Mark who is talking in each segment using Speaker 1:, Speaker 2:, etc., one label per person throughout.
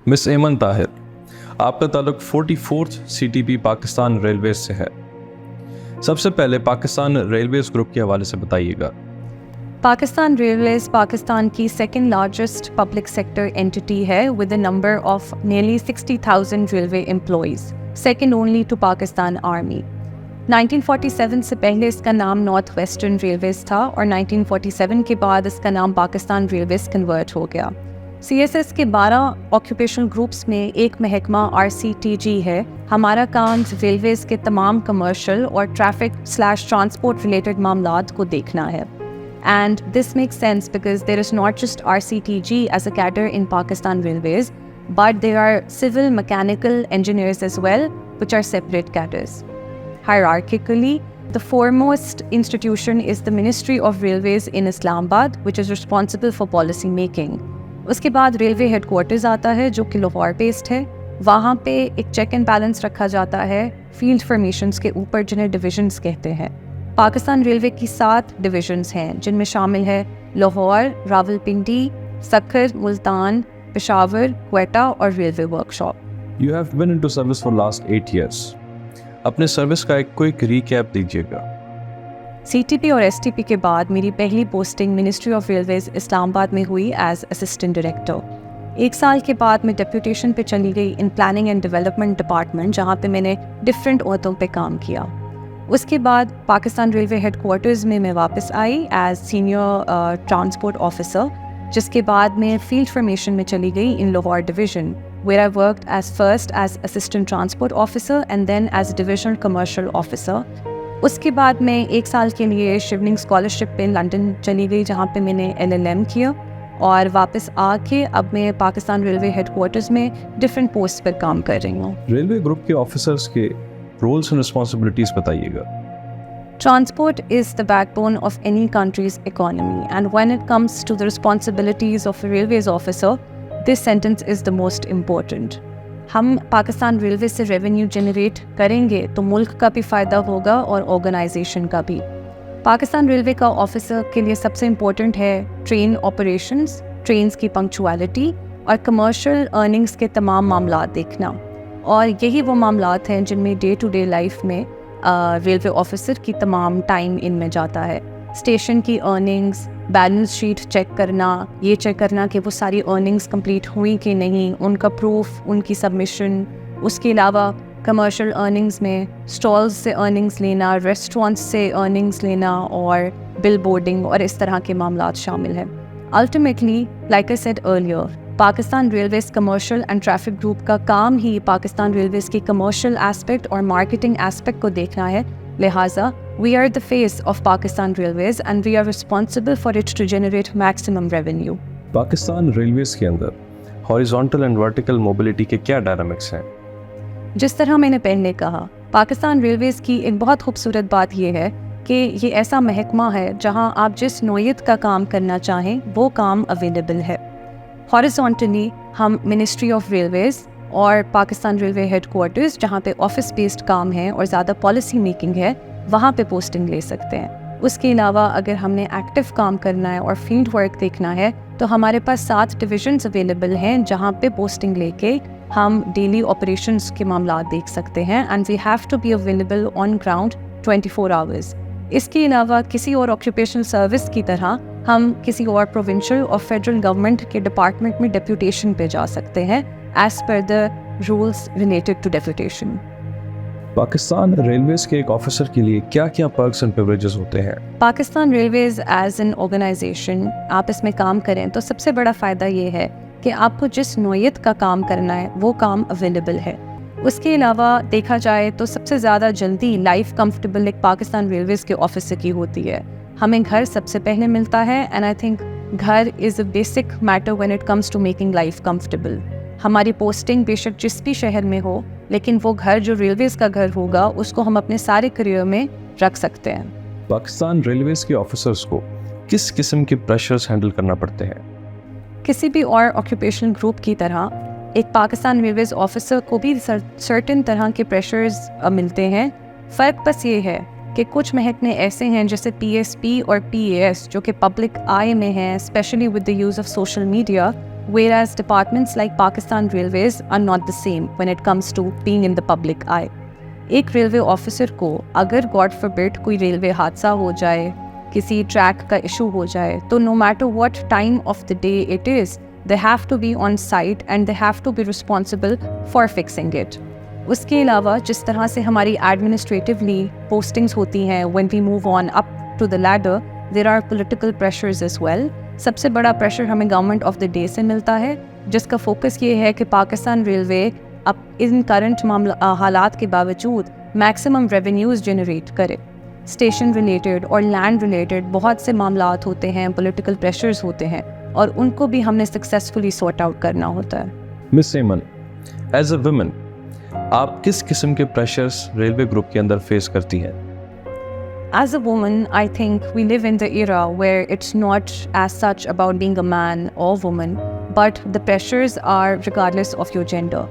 Speaker 1: Miss एमन ताहिर, आपका ताल्लुक 44th CTP पाकिस्तान रेलवेज से है। सबसे पहले पाकिस्तान रेलवेज ग्रुप के हवाले से बताइएगा।
Speaker 2: पाकिस्तान रेलवेज पाकिस्तान की second largest public sector entity है with a number of nearly 60,000 railway employees, second only to Pakistan army. 1947 से पहले इसका नाम नॉर्थ वेस्टर्न रेलवेज था और 1947 के बाद इसका नाम पाकिस्तान रेलवेज कन्वर्ट हो गया। CSS के 12 ऑक्यूपेशनल ग्रुप्स में एक महकमा RCTG है। हमारा काम रेलवेज़ के तमाम कमर्शियल और ट्रैफिक/ट्रांसपोर्ट रिलेटेड मामलात को देखना है। And this makes sense because there is not just RCTG as a cadre in Pakistan Railways, but there are civil mechanical engineers as well, which are separate cadres. Hierarchically, the foremost institution is the Ministry of Railways in Islamabad, which is responsible for policy making. उसके बाद railway headquarters आता है जो कि Lahore based है। वहाँ पे एक चेक एंड बैलेंस रखा जाता है फील्ड फॉर्मेशंस के ऊपर, जिन्हें डिविजन्स कहते हैं। पाकिस्तान रेलवे की 7 डिविजन्स हैं, जिनमें शामिल है लाहौर, रावलपिंडी, सक्खर, मुल्तान, पेशावर, क्वेटा और railway workshop.
Speaker 1: You have been into service for last 8 years. अपने सर्विस का एक क्विक रीकैप दीजिएगा।
Speaker 2: CTP और STP के बाद मेरी पहली posting ministry of railways Islamabad में हुई एज असिस्टेंट डायरेक्टर। 1 साल के बाद मैं डेप्यूटेशन पे चली गई in planning and development department, जहाँ पे मैंने डिफरेंट ओहदों पे काम किया। उसके बाद पाकिस्तान रेलवे हेडक्वार्टर्स में मैं वापस आई एज सीनियर ट्रांसपोर्ट ऑफिसर, जिसके बाद मैं फील्ड फॉर्मेशन में चली गई in Lahore division, where I worked as first as assistant transport officer and then as divisional commercial officer. उसके बाद मैं 1 साल के लिए शिवलिंग स्कॉलरशिप पे लंदन चली गई, जहाँ पे मैंने LLM किया और वापस आके अब मैं पाकिस्तान रेलवे हेडक्वार्टर्स में डिफरेंट पोस्ट पर काम कर रही हूँ।
Speaker 1: रेलवे ग्रुप के ऑफिसर्स के रोल्स एंड रिस्पॉन्सिबिलिटीज बताइएगा।
Speaker 2: Transport is the backbone of any country's economy, and when it comes to the responsibilities of a railways officer, this sentence is the most important. हम Pakistan railway से revenue generate करेंगे तो मुल्क का भी फ़ायदा होगा और ऑर्गेनाइजेशन का भी। पाकिस्तान रेलवे का ऑफिसर के लिए सबसे इम्पोर्टेंट है ट्रेन ऑपरेशंस, ट्रेन्स की पंक्चुअलिटी और कमर्शियल अर्निंग्स के तमाम मामलात देखना। और यही वो मामलात हैं जिनमें डे टू डे लाइफ में रेलवे ऑफिसर की तमाम टाइम इनमें जाता है। स्टेशन की अर्निंग्स, बैलेंस शीट चेक करना, ये चेक करना कि वो सारी अर्निंग्स कंप्लीट हुई कि नहीं, उनका प्रूफ, उनकी सबमिशन। उसके अलावा कमर्शियल अर्निंग्स में स्टॉल्स से अर्निंग्स लेना, रेस्टोरेंट्स से अर्निंग्स लेना और बिल बोर्डिंग और इस तरह के मामलात शामिल हैं। Ultimately, like I said earlier, Pakistan railways commercial and traffic group का काम ही पाकिस्तान रेलवेज की कमर्शियल एस्पेक्ट और मार्केटिंग एस्पेक्ट को देखना है। लिहाजा we are the face of Pakistan Railways and we are responsible for it to generate maximum revenue.
Speaker 1: Pakistan railways के अंदर हॉरिजॉन्टल एंड वर्टिकल मोबिलिटी के क्या डायनामिक्स हैं?
Speaker 2: जिस तरह मैंने पहले कहा, पाकिस्तान रेलवेज की एक बहुत खूबसूरत बात यह है कि ये ऐसा महकमा है जहां आप जिस नोयत का काम करना चाहें वो काम अवेलेबल है। हॉरिजॉन्टली हम मिनिस्ट्री ऑफ रेलवेज और पाकिस्तान रेलवे हेडक्वार्टर्स, जहाँ पे ऑफिस बेस्ड काम है और ज़्यादा पॉलिसी मेकिंग है, वहाँ पे पोस्टिंग ले सकते हैं। उसके अलावा अगर हमने एक्टिव काम करना है और फील्ड वर्क देखना है तो हमारे पास 7 डिविजन्स अवेलेबल हैं, जहाँ पे पोस्टिंग लेके हम डेली ऑपरेशंस के मामलात देख सकते हैं। And we have to be available on ground 24 hours. इसके अलावा किसी और ऑक्यूपेशनल सर्विस की तरह हम किसी और प्रोविंशियल और फेडरल गवर्नमेंट के डिपार्टमेंट में डेप्यूटेशन पे जा सकते हैं as per the rules related to deputation.
Speaker 1: Pakistan railways के एक ऑफिसर के लिए क्या क्या पर्क्स एंड प्रिविलेजेस होते हैं?
Speaker 2: Pakistan railways as an organization, आप इसमें काम करें तो सबसे बड़ा फ़ायदा ये है कि आपको जिस नोयत का काम करना है वो काम अवेलेबल है। उसके अलावा देखा जाए तो सबसे ज़्यादा जल्दी लाइफ कंफर्टेबल एक पाकिस्तान रेलवेज के ऑफिसर की होती है। हमें घर सबसे पहले मिलता है एंड आई थिंक घर is a basic matter when it comes to making life comfortable. हमारी पोस्टिंग बेशक जिस भी शहर में हो, लेकिन वो घर जो रेलवेज़ का घर होगा उसको हम अपने सारे करियर में रख सकते हैं।
Speaker 1: पाकिस्तान रेलवेज़ के ऑफिसर्स को किस किस्म के प्रेशर्स हैंडल करना पड़ते हैं?
Speaker 2: किसी भी और ऑक्यूपेशनल ग्रुप की तरह एक पाकिस्तान रेलवेज़ ऑफिसर को भी सर्टेन तरह के प्रेशर्स मिलते हैं। फ़र्क बस ये है कि कुछ महकमे ऐसे हैं जैसे PSP और PAS जो कि पब्लिक आई में हैं, specially with the use of social media, whereas departments like Pakistan Railways are not the same when it comes to being in the public eye. ایک ریلوے آفیسر کو اگر گاڈ فوربڈ کوئی railway حادثہ ہو جائے, کسی ٹریک کا ایشو ہو جائے, تو no matter what time of the day it is, they have to be on site and they have to be responsible for fixing it. اس کے علاوہ جس طرح سے ہماری ایڈمنسٹریٹولی پوسٹنگز ہوتی ہیں, when we move on up to the ladder, there are political pressures as well. سب سے بڑا پریشر ہمیں گورنمنٹ آف دا ڈے سے ملتا ہے, جس کا فوکس یہ ہے کہ پاکستان ریلوے اب ان کرنٹ حالات کے باوجود میکسیمم ریونیوز جنریٹ کرے. اسٹیشن ریلیٹڈ اور لینڈ ریلیٹڈ بہت سے معاملات ہوتے ہیں, پولیٹیکل پریشرز ہوتے ہیں, اور ان کو بھی ہم نے سکسیزفلی سارٹ آؤٹ کرنا ہوتا ہے.
Speaker 1: مس ایمن, ایز اے ویمن آپ کس قسم کے پریشرز ریلوے گروپ کے اندر فیس کرتی ہیں؟
Speaker 2: As a woman, I think we live in the era where it's not as such about being a man or woman, but the pressures are regardless of your gender.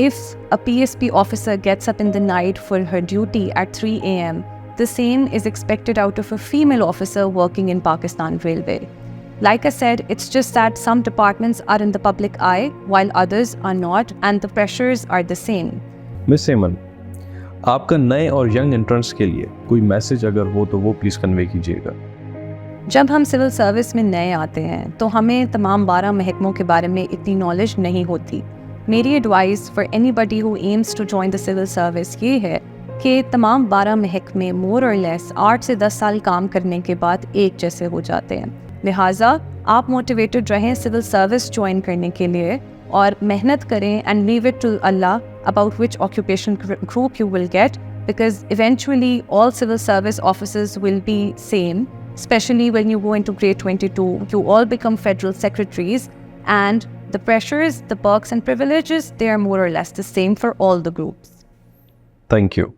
Speaker 2: If a PSP officer gets up in the night for her duty at 3 a.m., the same is expected out of a female officer working in Pakistan Railway. Like I said, it's just that some departments are in the public eye while others are not, and the pressures are the same.
Speaker 1: مس ایمن, آپ کا نئے اور young entrance کے لیے کوئی message اگر ہو تو وہ پلیز کنوے کیجیے گا.
Speaker 2: جب ہم سول سروس میں نئے آتے ہیں تو ہمیں تمام 12 محکموں کے بارے میں اتنی نالج نہیں ہوتی. میری advice for anybody who aims to join the civil service یہ ہے کہ تمام 12 محکمے مور اور لیس 8 سے 10 سال کام کرنے کے بعد ایک جیسے ہو جاتے ہیں. لہٰذا آپ موٹیویٹڈ رہیں سول سروس جوائن کرنے کے لیے, اور محنت کریں اینڈ لیو اٹ ٹو اللہ about which occupation group you will get, because eventually all civil service officers will be same, especially when you go into grade 22, you all become federal secretaries, and the pressures, the perks and privileges, they are more or less the same for all the groups.
Speaker 1: Thank you.